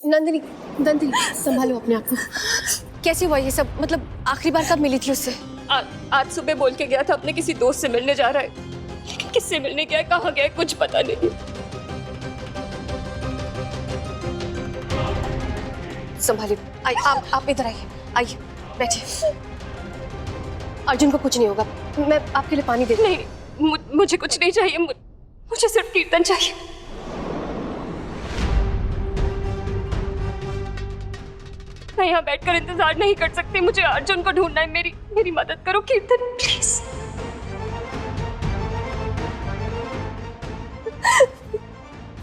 नंदिनी, नंदिनी संभालो अपने आप को। कैसे हुआ ये सब? मतलब आखिरी बार कब मिली थी उससे? आज सुबह बोल के गया था अपने किसी दोस्त से मिलने जा रहा है, लेकिन किससे मिलने गया है, कहाँ गया है, कुछ पता नहीं। संभालिए। आप इधर आइए, आइए बैठिए। अर्जुन को कुछ नहीं होगा, मैं आपके लिए पानी दे दूं। नहीं, मुझे कुछ नहीं चाहिए, मुझे सिर्फ कीर्तन चाहिए। मैं यहाँ बैठकर इंतजार नहीं कर सकती, मुझे अर्जुन को ढूंढना है। मेरी मदद करो कीर्तन, प्लीज।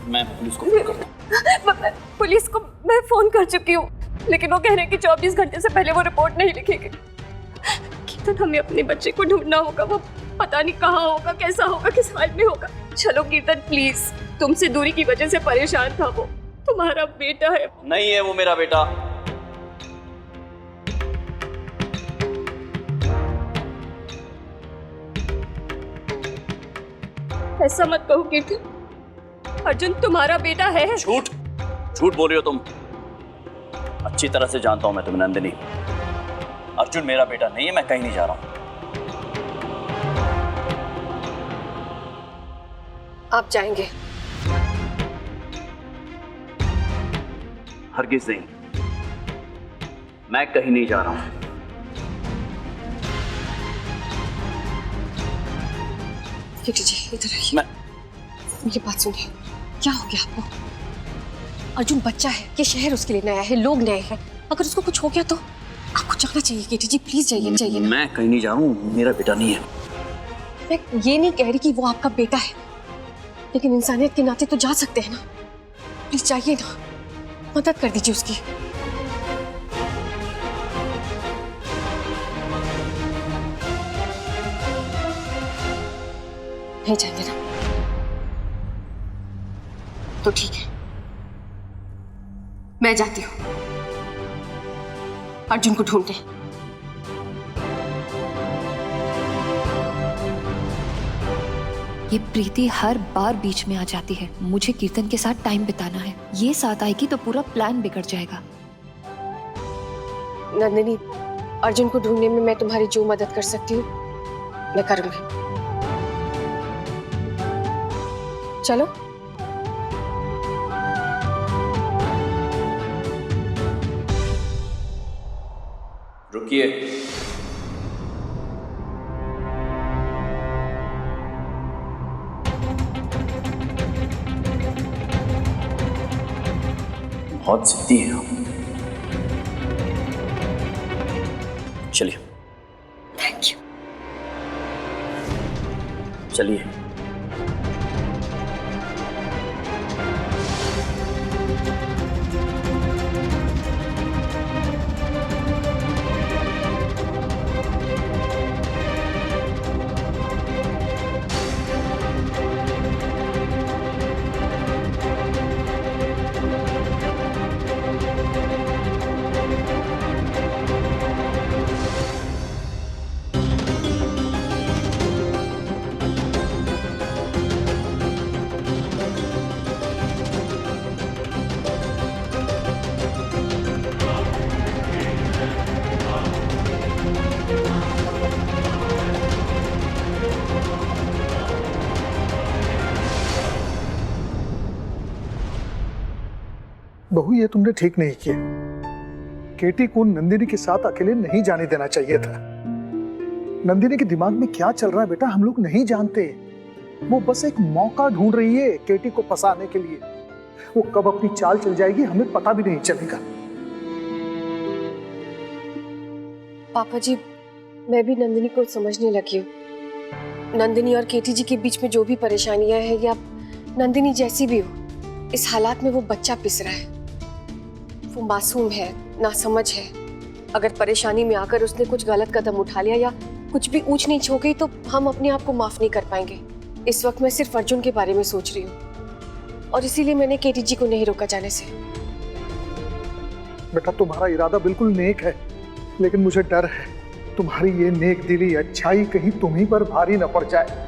मैं पुलिस को फोन करता हूँ। पुलिस को मैं फोन कर चुकी हूँ, लेकिन वो कह रहे हैं कि 24 घंटे से पहले वो रिपोर्ट नहीं लिखेंगे। कीर्तन, हमें अपने बच्चे को ढूंढना होगा। वो पता नहीं कहाँ होगा, कैसा होगा, किस हाल में होगा। चलो कीर्तन प्लीज, तुमसे दूरी की वजह से परेशान था वो, तुम्हारा बेटा है। नहीं है वो मेरा बेटा। ऐसा मत कहो कीर्तन, अर्जुन तुम्हारा बेटा है। झूठ झूठ बोल रही हो तुम। अच्छी तरह से जानता हूं मैं तुम्हें नंदिनी। अर्जुन मेरा बेटा नहीं है, मैं कहीं नहीं जा रहा हूं। आप जाएंगे? हरगिज नहीं, मैं कहीं नहीं जा रहा हूं। कीर्ति जी इधर आइए। मैं मेरी बात सुनिए, क्या हो गया आपको? अर्जुन बच्चा है, ये शहर उसके लिए नया है, लोग नए हैं। अगर उसको कुछ हो गया तो आपको जाना चाहिए। कीर्ति जी प्लीज जाइए, जाइए ना। मैं कहीं नहीं जा रहा हूं, मेरा बेटा नहीं है। मैं ये नहीं कह रही कि वो आपका बेटा है, लेकिन इंसानियत के नाते तो जा सकते हैं ना। प्लीज जाइए ना, मदद कर दीजिए उसकी। नहीं जाएंगे ना तो ठीक है, मैं जाती हूँ अर्जुन को ढूंढने। ये प्रीति हर बार बीच में आ जाती है। मुझे कीर्तन के साथ टाइम बिताना है। ये साथ आएगी तो पूरा प्लान बिगड़ जाएगा। नंदिनी, अर्जुन को ढूंढने में मैं तुम्हारी जो मदद कर सकती हूँ मैं करूंगी। चलो। रुकिए। बहुत जिद्दी है आप। चलिए। Thank you. चलिए। बहू, ये तुमने ठीक नहीं किया। केटी को नंदिनी के साथ अकेले नहीं जाने देना चाहिए था। नंदिनी के दिमाग में क्या चल रहा है बेटा, हम लोग नहीं जानते। वो बस एक मौका ढूंढ रही है केटी को फंसाने के लिए। वो कब अपनी चाल चल जाएगी हमें पता भी नहीं चलेगा। पापा जी, मैं भी नंदिनी को समझने लगी हूँ। नंदिनी और केटी जी के बीच में जो भी परेशानियां हैं, या नंदिनी जैसी भी हो, इस हालात में वो बच्चा पिस रहा है। वो मासूम है, नासमझ है। अगर परेशानी में आकर उसने कुछ गलत कदम उठा लिया या कुछ भी ऊंच नीच हो गई तो हम अपने आप को माफ नहीं कर पाएंगे। इस वक्त मैं सिर्फ अर्जुन के बारे में सोच रही हूँ और इसीलिए मैंने केटी जी को नहीं रोका जाने से। बेटा, तुम्हारा इरादा बिल्कुल नेक है, लेकिन मुझे डर है तुम्हारी ये नेक दिली अच्छाई कहीं तुम्हीं पर भारी न पड़ जाए।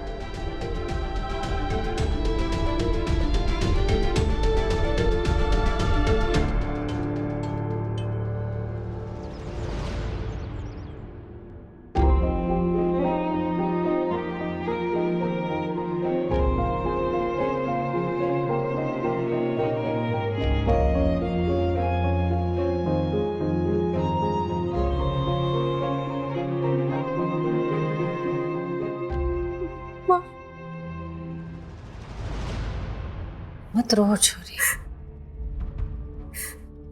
मत रो छोरी,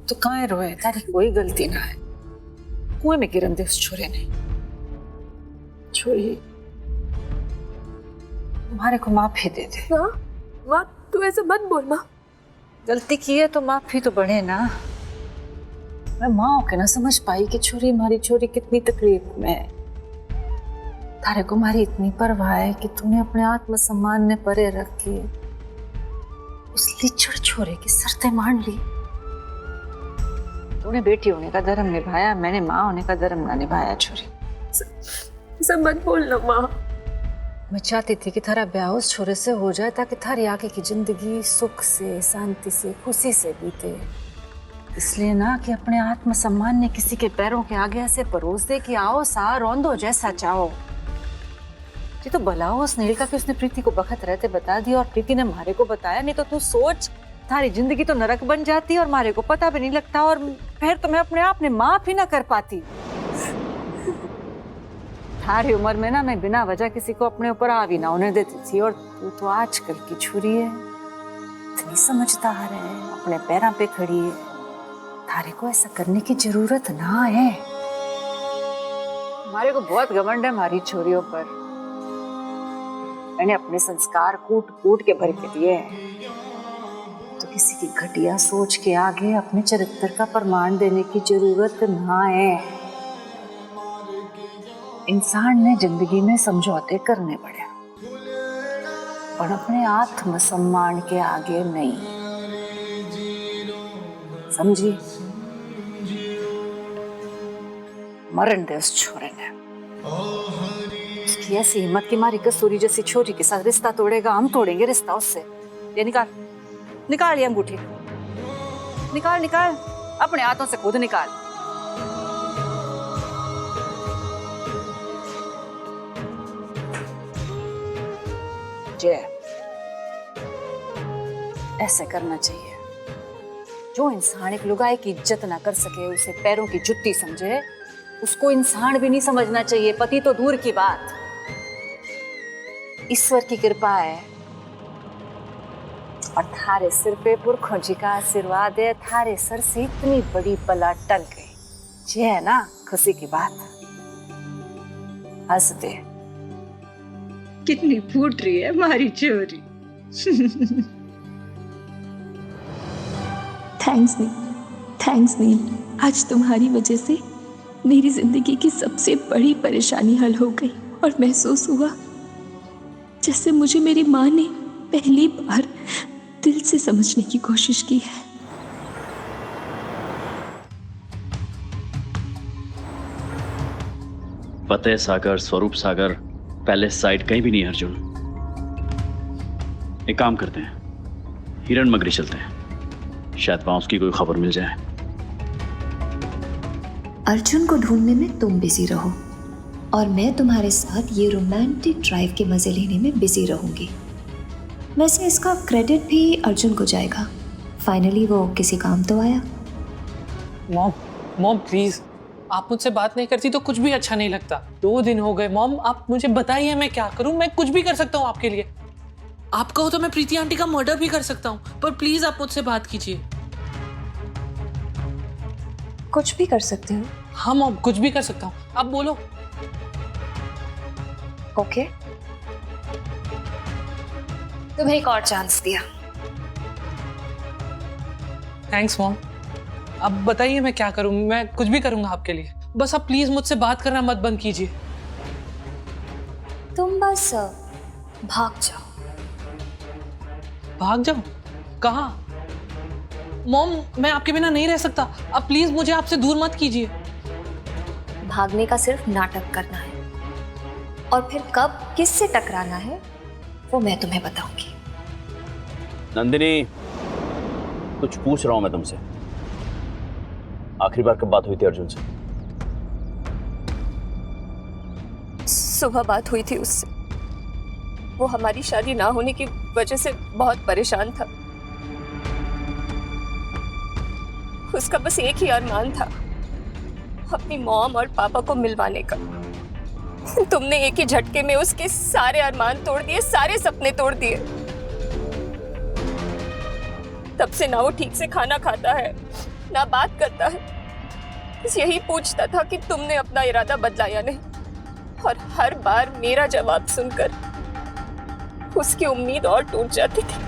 तू काहे रोए? तारी कोई गलती ना है। कुएं में गिरन दे उस छोरे ने। छोरी तुम्हारे को माफी दे दे। माँ, माँ तू ऐसे मत बोल माँ। गलती की है तो माफी तो बढ़े ना। मैं माँ होके ना समझ पाई कि छोरी, हमारी छोरी कितनी तकलीफ में है। तारे को हमारी इतनी परवाह है कि तूने अपने आत्मसम्मान ने परे रख के उस लिचड़ छोरे की शर्तें मान ली। तूने बेटी होने का धर्म निभाया, मैंने माँ होने का धर्म ना निभाया। छोरी ऐसा मत बोलना माँ। मैं चाहती थी कि थारा ब्याह उस छोरे से हो जाए ताकि थारी आगे की जिंदगी सुख से, शांति से, खुशी से बीते। इसलिए ना कि अपने आत्मसम्मान ने किसी के पैरों के आगे ऐसे परोस दे कि आओ सा रोंदो जैसा चाहो। ये तो भला हो उस नीलिका कि उसने प्रीति को बखत रहते बता दिया और प्रीति ने मारे को बताया। नहीं तो तू सोच, थारी जिंदगी तो नरक बन जाती और मारे को पता भी नहीं लगता और फिर तो मैं अपने आप ने माफ ही ना कर पाती। थारी उम्र में ना मैं बिना वजह किसी को अपने ऊपर हावी ना होने देती थी और तू तो आजकल की छुरी है, इतनी समझदार है, अपने पैरों पे खड़ी है। थारे को ऐसा करने की जरूरत ना है। हमारे को बहुत घमंड है हमारी छोरियों पर। मैंने अपने संस्कार कूट कूट के भर के दिए हैं, तो किसी की घटिया सोच के आगे अपने चरित्र का प्रमाण देने की जरूरत ना है। इंसान ने जिंदगी में समझौते करने पड़े और अपने आत्मसम्मान के आगे नहीं। समझी? मरण दे उस छोरे ने। उसकी ऐसी हिम्मत की मारी कसूरी जैसी छोरी के साथ रिश्ता तोड़ेगा, हम तोड़ेंगे रिश्ता उससे। ये निकाल, निकाल ये अंगूठी, निकाल निकाल, अपने हाथों से खुद निकाल। ऐसे करना चाहिए। जो इंसान एक लुगाई की इज्जत ना कर सके, उसे पैरों की जुत्ती समझे, उसको इंसान भी नहीं समझना चाहिए। पति तो दूर की बात, ईश्वर की कृपा है और थारे सिर पे पुरखों जी का आशीर्वाद है। थारे सर से इतनी बड़ी बला टल गई, ये है ना खुशी की बात। हंस दे। कितनी फूट रही है हमारी छोरी। थैंक्स नील, थैंक्स नील। आज तुम्हारी वजह से मेरी जिंदगी की सबसे बड़ी परेशानी हल हो गई और महसूस हुआ जैसे मुझे मेरी माँ ने पहली बार दिल से समझने की कोशिश की है। फतेह सागर, स्वरूप सागर, पैलेस साइड कहीं भी नहीं है अर्जुन। एक काम करते हैं, हिरण मगरी चलते हैं, शायद वहां उसकी कोई खबर मिल जाए। अर्जुन को ढूंढने में तुम बिजी रहो और मैं तुम्हारे साथ ये रोमांटिक ड्राइव के मजे लेने में बिजी रहूंगी। वैसे इसका क्रेडिट भी अर्जुन को जाएगा, फाइनली वो किसी काम तो आया। मॉम प्लीज, आप मुझसे बात नहीं करती तो कुछ भी अच्छा नहीं लगता। 2 दिन हो गए मॉम, आप मुझे बताइए मैं क्या करूं। मैं कुछ भी कर सकता हूं आपके लिए। आप कहो तो मैं प्रीति आंटी का मर्डर भी कर सकता हूं, पर प्लीज आप मुझसे बात कीजिए। कुछ भी कर सकते हो? हाँ मॉम, कुछ भी कर सकता हूँ, आप बोलो। ओके, तुम्हें एक और चांस दिया। Thanks mom. अब बताइए मैं क्या करूं। मैं कुछ भी करूंगा आपके लिए, बस आप प्लीज मुझसे बात करना मत बंद कीजिए। तुम बस भाग जाओ। भाग जाऊं? कहाँ? मॉम मैं आपके बिना नहीं रह सकता, अब प्लीज मुझे आपसे दूर मत कीजिए। भागने का सिर्फ नाटक करना है और फिर कब किससे टकराना है वो मैं तुम्हें बताऊंगी। नंदिनी, कुछ पूछ रहा हूं मैं तुमसे। आखिरी बार कब बात हुई थी अर्जुन से? सुबह बात हुई थी उससे। वो हमारी शादी ना होने की वजह से बहुत परेशान था। उसका बस एक ही अरमान था, अपनी मॉम और पापा को मिलवाने का। तुमने एक ही झटके में उसके सारे अरमान तोड़ दिए, सारे सपने तोड़ दिए। तब से ना वो ठीक से खाना खाता है ना बात करता है। बस यही पूछता था कि तुमने अपना इरादा बदला या नहीं, और हर बार मेरा जवाब सुनकर उसकी उम्मीद और टूट जाती थी।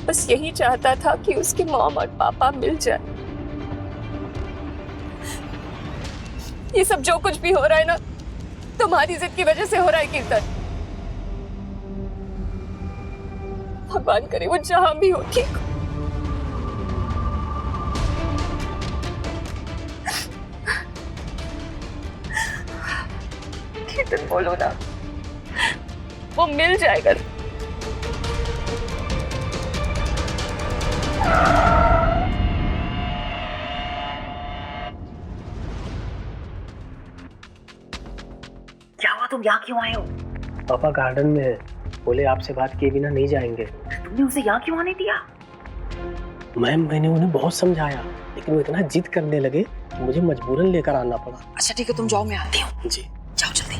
बस यही चाहता था कि उसके मॉम और पापा मिल जाए। ये सब जो कुछ भी हो रहा है ना, तुम्हारी जिद की वजह से हो रहा है कीर्तन। भगवान करे वो जहां भी हो ठीक हो। कीर्तन बोलो ना, वो मिल जाएगा। क्या हुआ, तुम यहाँ क्यों आए हो? पापा गार्डन में है, बोले आपसे बात किए बिना नहीं जाएंगे। तुमने उसे यहाँ क्यों आने दिया? मैम, मैंने उन्हें बहुत समझाया, लेकिन वो इतना जिद करने लगे कि मुझे मजबूरन लेकर आना पड़ा। अच्छा ठीक है, तुम जाओ, मैं आती हूँ। जी जाओ जल्दी।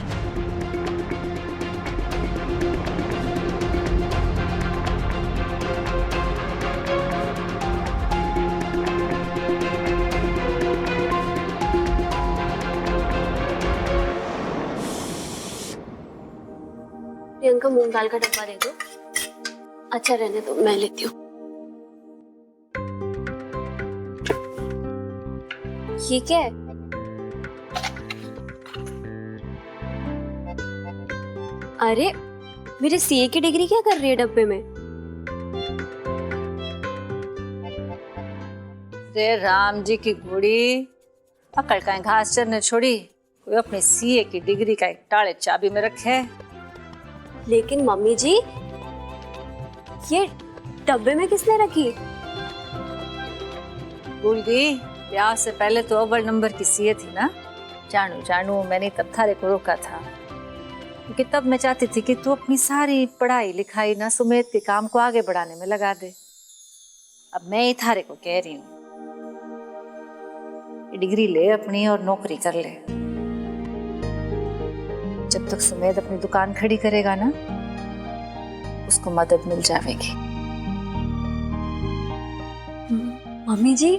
प्रियंका, मूंग दाल का डब्बा दे दो। अच्छा रहने दो, मैं लेती हूँ। ये क्या है? अरे मेरे सीए की डिग्री क्या कर रही है डब्बे में? रे राम जी की घोड़ी, पकड़ का घास चरने छोड़ी, कोई अपने सीए की डिग्री का एक टाले चाबी में रखे है। लेकिन मम्मी जी, ये डब्बे में किसने रखी? भूल गई, ब्याह से पहले तो अव्वल नंबर की सीए थी ना। जानू जानू, मैंने तब थारे को रोका था, क्योंकि तब मैं चाहती थी कि तू अपनी सारी पढ़ाई लिखाई ना सुमेध के काम को आगे बढ़ाने में लगा दे। अब मैं ही थारे को कह रही हूँ, डिग्री ले अपनी और नौकरी कर ले। जब तक सुमेध अपनी दुकान खड़ी करेगा ना, उसको मदद मिल जाएगी। मम्मी जी,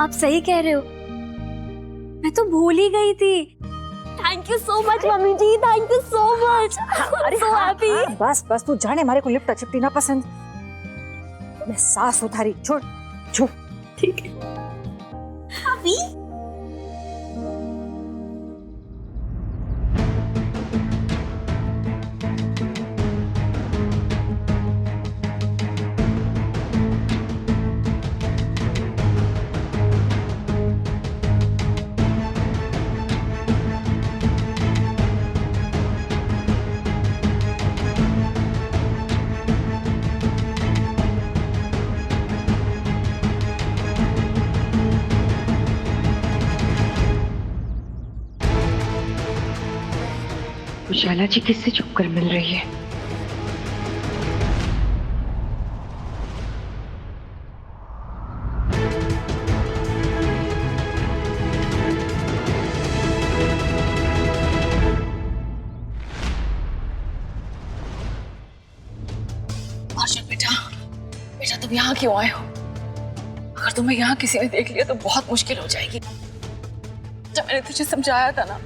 आप सही कह रहे हो, मैं तो भूल ही गई थी। Thank you so much mummy ji, thank you so much. अरे so happy। बस बस, तू जाने, हमारे को लिपटा चिपटी ना पसंद। मैं सास उधारी, छोड़ छोड़। ठीक है अभी। उजाला जी किससे छुप कर मिल रही है? अर्जुन बेटा तुम यहाँ क्यों आए हो? अगर तुम्हें यहाँ किसी ने देख लिया तो बहुत मुश्किल हो जाएगी। जब मैंने तुझे समझाया था ना,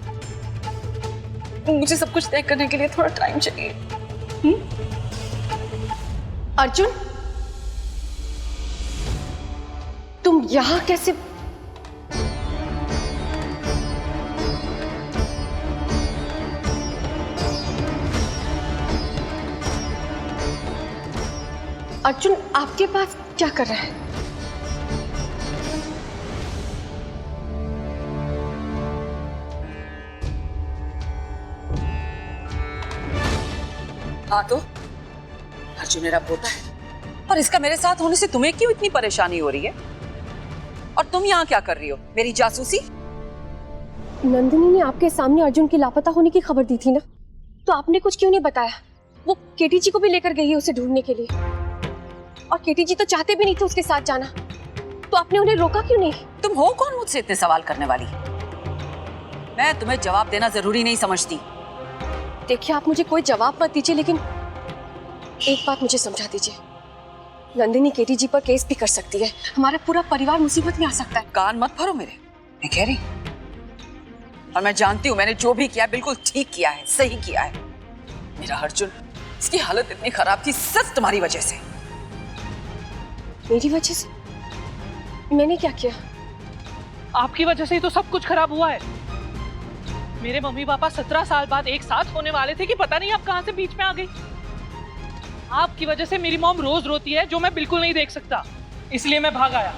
मुझे सब कुछ तय करने के लिए थोड़ा टाइम चाहिए। अर्जुन, तुम यहाँ कैसे? अर्जुन आपके पास क्या कर रहा है? हाँ तो अर्जुन मेरा पोता है, और इसका मेरे साथ होने से तुम्हें क्यों इतनी परेशानी हो रही है? और तुम यहाँ क्या कर रही हो? मेरी जासूसी? नंदिनी ने आपके सामने अर्जुन की लापता होने की खबर दी थी ना, तो आपने कुछ क्यों नहीं बताया? वो केटी जी को भी लेकर गई है उसे ढूंढने के लिए, और केटी जी तो चाहते भी नहीं थे उसके साथ जाना, तो आपने उन्हें रोका क्यों नहीं? तुम हो कौन मुझसे इतने सवाल करने वाली? मैं तुम्हें जवाब देना जरूरी नहीं समझती। देखिए, आप मुझे कोई जवाब मत दीजिए, लेकिन एक बात मुझे समझा दीजिए। नंदिनी केटी जी पर केस भी कर सकती है, हमारा पूरा परिवार मुसीबत में आ सकता है। कान मत भरो मेरे, मैं कह रही। और मैं जानती हूँ मैंने जो भी किया बिल्कुल ठीक किया है, सही किया है। मेरा अर्जुन, इसकी हालत इतनी खराब थी सिर्फ तुम्हारी वजह से। मेरी वजह से? मैंने क्या किया? आपकी वजह से ही तो सब कुछ खराब हुआ है। मेरे मम्मी पापा 17 साल बाद एक साथ होने वाले थे कि पता नहीं आप कहां से बीच में आ गई। आपकी वजह से मेरी मॉम रोज रोती है, जो मैं बिल्कुल नहीं देख सकता, इसलिए मैं भाग आया।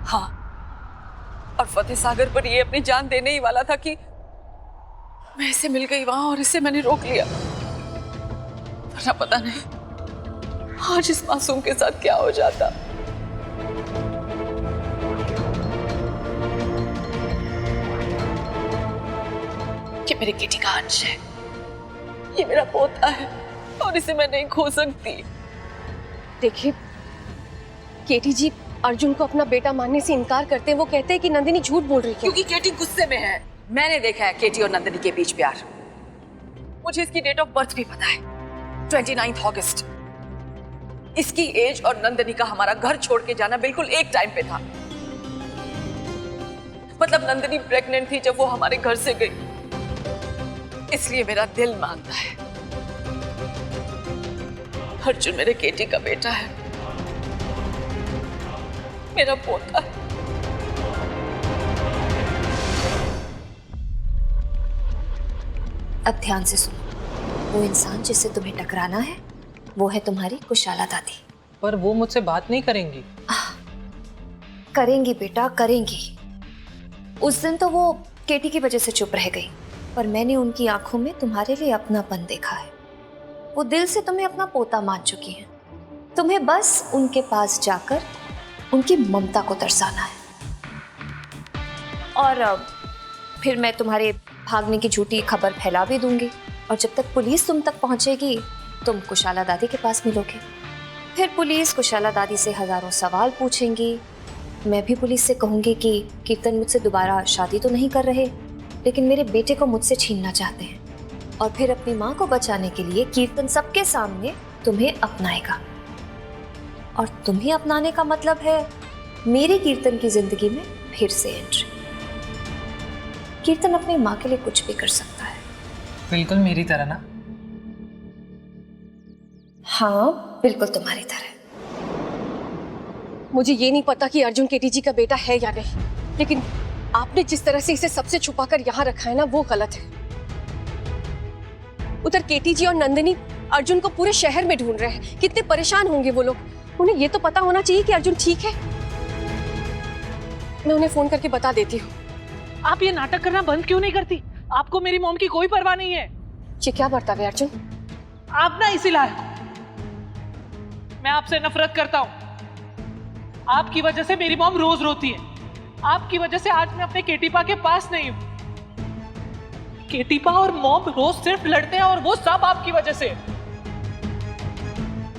हाँ, और फतेह सागर पर ये अपनी जान देने ही वाला था कि मैं इसे मिल गई वहां और इसे मैंने रोक लिया। वरना पता नहीं आज इस मासूम के साथ क्या हो जाता। ये मेरी केटी का अंश है, ये मेरा पोता है और इसे मैं नहीं खो सकती। देखिए केटी जी अर्जुन को अपना बेटा मानने से इनकार करते हैं। वो कहते हैं कि नंदिनी झूठ बोल रही है। क्योंकि केटी गुस्से में है। मैंने देखा है केटी और नंदिनी के बीच प्यार। मुझे इसकी डेट ऑफ बर्थ भी पता है, 29 अगस्त। इसकी एज और नंदिनी का हमारा घर छोड़ के जाना बिल्कुल एक टाइम पे था। मतलब नंदिनी प्रेग्नेंट थी जब वो हमारे घर से गई, इसलिए मेरा दिल मानता है अर्जुन मेरे केटी का बेटा है, मेरा पोता है। अब ध्यान से सुनो। वो इंसान जिससे तुम्हें टकराना है वो है तुम्हारी कुशाला दादी। पर वो मुझसे बात नहीं करेंगी। करेंगी बेटा, करेंगी। उस दिन तो वो केटी की वजह से चुप रह गई, पर मैंने उनकी आंखों में तुम्हारे लिए अपनापन देखा है। वो दिल से तुम्हें अपना पोता मान चुकी हैं। तुम्हें बस उनके पास जाकर उनकी ममता को दर्शाना है। और फिर मैं तुम्हारे भागने की झूठी खबर फैला भी दूंगी, और जब तक पुलिस तुम तक पहुंचेगी तुम कुशाला दादी के पास मिलोगे। फिर पुलिस कुशाला दादी से हजारों सवाल पूछेंगी। मैं भी पुलिस से कहूंगी कि कीर्तन मुझसे दोबारा शादी तो नहीं कर रहे, लेकिन मेरे बेटे को मुझसे छीनना चाहते हैं। और फिर अपनी माँ को बचाने के लिए कीर्तन सबके सामने तुम्हें अपनाएगा। और तुम्हें अपनाने का मतलब है मेरी कीर्तन की जिंदगी में फिर से एंट्री। कीर्तन अपनी माँ के लिए कुछ भी कर सकता है। बिल्कुल मेरी तरह ना? हाँ, बिल्कुल तुम्हारी तरह। मुझे ये नहीं पता कि अर्जुन केटी जी का बेटा है या नहीं, लेकिन आपने जिस तरह से इसे सबसे छुपाकर यहाँ रखा है ना, वो गलत है। उधर केटी जी और नंदिनी अर्जुन को पूरे शहर में ढूंढ रहे हैं। कितने परेशान होंगे वो लोग। उन्हें ये तो पता होना चाहिए कि अर्जुन ठीक है। मैं उन्हें फोन करके बता देती हूँ। आप ये नाटक करना बंद क्यों नहीं करती? आपको मेरी मॉम की कोई परवाह नहीं है। ये क्या बर्ताव है अर्जुन? आप ना इसी लायक हो। मैं आपसे नफरत करता हूँ। आपकी वजह से मेरी मॉम रोज रोती है। आपकी वजह से आज मैं अपने केटीपा के पास नहीं हूँ। केटीपा और मॉम रोज सिर्फ लड़ते हैं, और वो सब आपकी वजह से।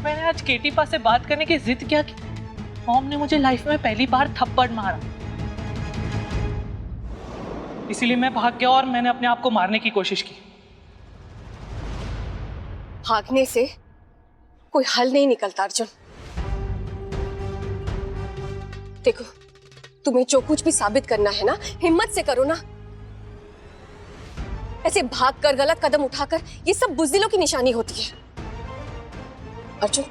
मैंने आज केटीपा से बात करने की जिद क्या की, मॉम ने मुझे लाइफ में पहली बार थप्पड़ मारा। इसीलिए मैं भाग गया और मैंने अपने आप को मारने की कोशिश की। भागने से कोई हल नहीं निकलता अर्जुन। देखो, तुम्हें जो कुछ भी साबित करना है ना, हिम्मत से करो ना। ऐसे भागकर, गलत कदम उठाकर, ये सब बुज़दिलों की निशानी होती है। अर्जुन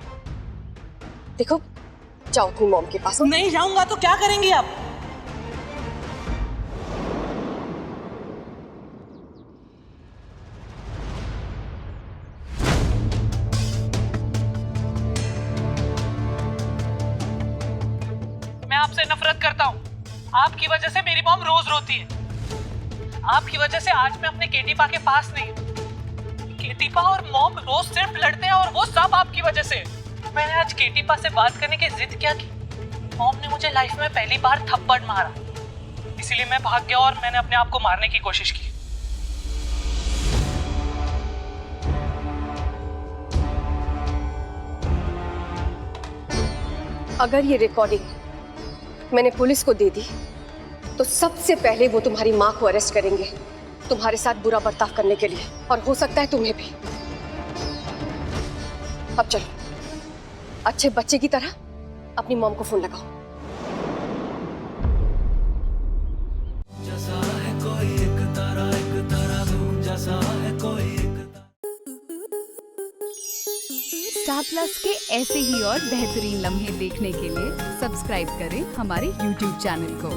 देखो, जाओ अपनी मॉम के पास। नहीं जाऊंगा तो क्या करेंगी आप? मैं आपसे नफरत करता हूँ। आपकी वजह से मेरी मॉम रोज रोती है। आपकी वजह से आज मैं अपने केटीपा के पास नहीं हूँ। केटीपा और मॉम रोज सिर्फ लड़ते हैं, और वो सब आपकी वजह से। मैंने आज केटीपा से बात करने की जिद क्या की, मॉम ने मुझे लाइफ में पहली बार थप्पड़ मारा। इसीलिए मैं भाग गया और मैंने अपने आप को मारने की कोशिश की। अगर ये रिकॉर्डिंग मैंने पुलिस को दे दी तो सबसे पहले वो तुम्हारी माँ को अरेस्ट करेंगे, तुम्हारे साथ बुरा बर्ताव करने के लिए, और हो सकता है तुम्हें भी। अब चलो। अच्छे बच्चे की तरह अपनी मॉम को फोन लगाओ। स्टार प्लस के ऐसे ही और बेहतरीन लम्हे देखने के लिए सब्सक्राइब करें हमारे YouTube चैनल को।